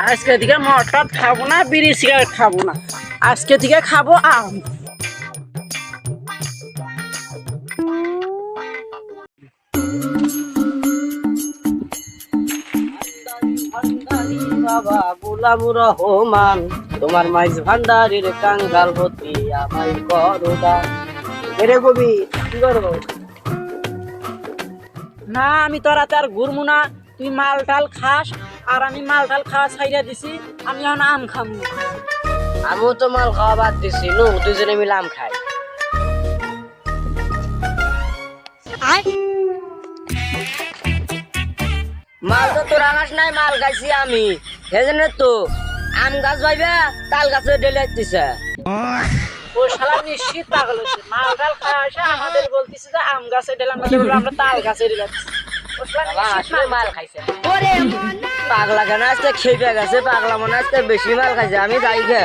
আজকে থেকে মটর খাবো না, বিড়ি সিগারেট খাবো না, আজকে থেকে খাবো আম। বাবা গোলাম রহমান, তোমার মাইজ ভান্ডারের কাঙ্গাল হতে আমায় করো দান। এরে কবি কি করবো? না আমি তোর হাতে আর ঘুরবো না, তুই মাল টাল খাস আর আমি মাল টাল খাওয়া ছাইড়া দিছি, আমি এখন আম খাবো। আমিও তো মাল খাওয়া বাদ দিছি, নু দুজনে মিলে আম খাই। মাল তো তোর আনাস নাই, মাল খাইছি আমি। সেজন্য তো আম গাছ ভাইবা তাল গাছে ডেলে দিছে। ও শালা নিশ্চিত পাগল হয়েছে, মাল টাল খাওয়া আসে আমাদের বলতেছে যে আম গাছে দিলাম, আমরা তাল গাছে দিলাম। ও শালা নিশ্চিত মাল খাইছে। পাগলা কেন আজকে খেয়ে গেছে, পাগলা মনে আজকে বেশি মাল খাইছে। আমি যাই খে।